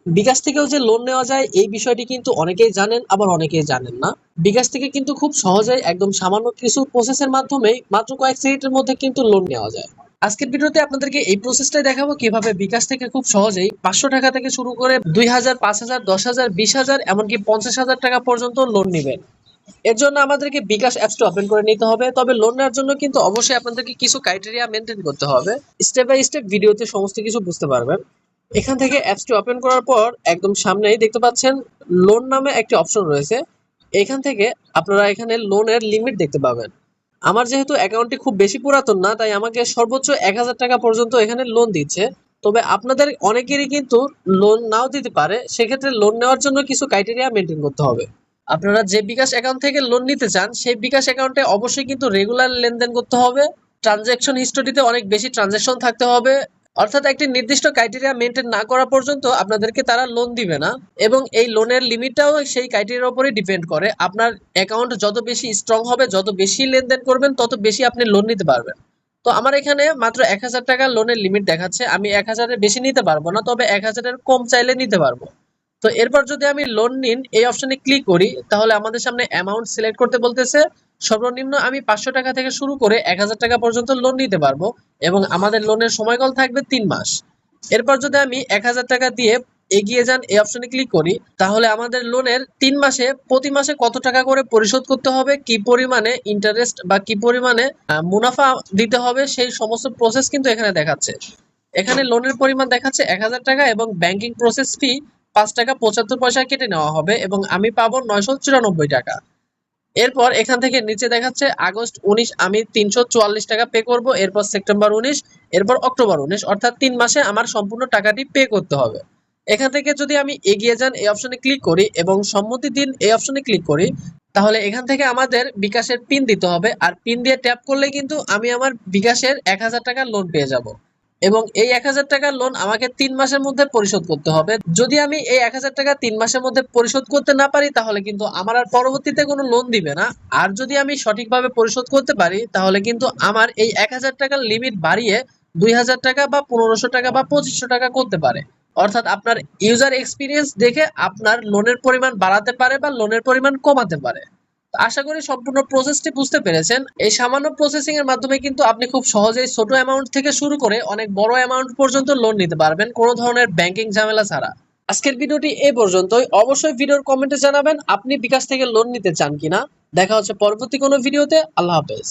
বিকাশ থেকেও যে লোন নেওয়া যায় এই বিষয়টি কিন্তু অনেকেই জানেন, আবার অনেকেই জানেন না। বিকাশ থেকে কিন্তু খুব সহজেই একদম সামান্য কিছু প্রসেসের মাধ্যমেই মাত্র কয়েক সেকেন্ডের মধ্যে কিন্তু লোন নেওয়া যায়। আজকের ভিডিওতে আপনাদেরকে এই প্রসেসটাই দেখাবো কিভাবে বিকাশ থেকে খুব সহজেই 500 টাকা থেকে শুরু করে 2000, 5000, 10,000, 20,000 এমনকি 50,000 টাকা পর্যন্ত লোন নেবেন। এর জন্য আমাদেরকে বিকাশ অ্যাপসটা ওপেন করে নিতে হবে। তবে লোন নেওয়ার জন্য কিন্তু অবশ্যই আপনাদেরকে কিছু ক্রাইটেরিয়া মেনটেন করতে হবে। স্টেপ বাই স্টেপ ভিডিওতে সমস্ত কিছু বুঝতে পারবেন। এখান থেকে অ্যাপসটি ওপেন করার পর একদম সামনেই দেখতে পাচ্ছেন লোন নামে একটি অপশন রয়েছে। এখান থেকে আপনারা এখানে লোনের লিমিট দেখতে পাবেন। আমার যেহেতু অ্যাকাউন্টটি খুব বেশি পুরাতন না, তাই আমাকে সর্বোচ্চ 1000 টাকা পর্যন্ত এখানে লোন দিচ্ছে। তবে আপনাদের অনেকেরই কিন্তু লোন নাও দিতে পারে। সেক্ষেত্রে লোন নেওয়ার জন্য কিছু ক্রাইটেরিয়া মেনটেন করতে হবে। আপনারা যে বিকাশ অ্যাকাউন্ট থেকে লোন নিতে চান সেই বিকাশ অ্যাকাউন্টে অবশ্যই কিন্তু রেগুলার লেনদেন করতে হবে। ট্রানজ্যাকশন হিস্টোরিতে অনেক বেশি ট্রানজ্যাকশন থাকতে হবে। অর্থাৎ একটি নির্দিষ্ট ক্রাইটেরিয়া মেনটেন না করা পর্যন্ত আপনাদেরকে তারা লোন দিবে না। এবং এই লোনের লিমিটটাও সেই ক্রাইটেরিয়ার উপরে ডিপেন্ড করে। আপনার অ্যাকাউন্ট যত বেশি স্ট্রং হবে, যত বেশি লেনদেন করবেন, তত বেশি আপনি লোন নিতে পারবেন। তো আমার এখানে মাত্র 1000 টাকা লোনের লিমিট দেখাচ্ছে। আমি 1000-এর বেশি নিতে পারবো না, তবে 1000-এর কম চাইলে নিতে পারবো। তো এরপর যদি আমি লোন নিন এই অপশনে ক্লিক করি, তাহলে আমাদের সামনে অ্যামাউন্ট সিলেক্ট করতে বলতেছে। সর্বনিম্ন আমি 500 টাকা থেকে শুরু করে 1000 টাকা পর্যন্ত লোন নিতে পারবো এবং আমাদের লোনের সময়কাল থাকবে 3 মাস। এরপর যদি আমি 1000 টাকা দিয়ে এগিয়ে যান এই অপশনে ক্লিক করি, তাহলে আমাদের লোনের 3 মাসে প্রতি মাসে কত টাকা করে পরিশোধ করতে হবে, কি পরিমাণে ইন্টারেস্ট বা কি পরিমাণে মুনাফা দিতে হবে, সেই সমস্ত প্রসেস কিন্তু এখানে দেখাচ্ছে। এখানে লোনের পরিমাণ দেখাচ্ছে 1000 টাকা এবং ব্যাংকিং প্রসেস ফি 5 টাকা 75 পয়সা কেটে নেওয়া হবে এবং আমি পাবো 994 টাকা। এরপর এখান থেকে নিচে দেখাচ্ছে আগস্ট 19 আমি 344 টাকা পে করব, এরপর সেপ্টেম্বর 19, এরপর অক্টোবর 19, অর্থাৎ 3 মাসে আমার সম্পূর্ণ টাকাটি পে করতে হবে। এখান থেকে যদি আমি এগিয়ে যান এই অপশনে ক্লিক করি এবং সম্মতি দিন এই অপশনে ক্লিক করি, তাহলে এখান থেকে আমাদের বিকাশের পিন দিতে হবে। আর পিন দিয়ে ট্যাপ করলে কিন্তু আমি আমার বিকাশের 1000 টাকা লোন পেয়ে যাব এবং এই 1000 টাকার লোন আমাকে 3 মাসের মধ্যে পরিশোধ করতে হবে। যদি আমি এই 1000 টাকা 3 মাসের মধ্যে পরিশোধ করতে না পারি, তাহলে কিন্তু আমার আর পরবর্তীতে কোনো লোন দিবে না। আর যদি আমি সঠিকভাবে পরিশোধ করতে পারি, তাহলে কিন্তু আমার এই 1000 টাকার লিমিট বাড়িয়ে 2000 টাকা বা 1500 টাকা বা 2500 টাকা করতে পারে। অর্থাৎ আপনার ইউজার এক্সপিরিয়েন্স দেখে আপনার লোনের পরিমাণ বাড়াতে পারে বা লোনের পরিমাণ কমাতে পারে। আশা করি সম্পূর্ণ প্রসেসটি বুঝতে পেরেছেন। এই সামান্য প্রসেসিং এর মাধ্যমে কিন্তু আপনি খুব সহজেই ছোট অ্যামাউন্ট থেকে শুরু করে অনেক বড় অ্যামাউন্ট পর্যন্ত লোন নিতে পারবেন কোনো ধরনের ব্যাংকিং ঝামেলা ছাড়া। আজকের ভিডিওটি এই পর্যন্তই। অবশ্যই ভিডিওর কমেন্টে জানাবেন আপনি বিকাশ থেকে লোন নিতে চান কিনা। দেখা হচ্ছে পরবর্তী কোনো ভিডিওতে। আল্লাহ হাফেজ।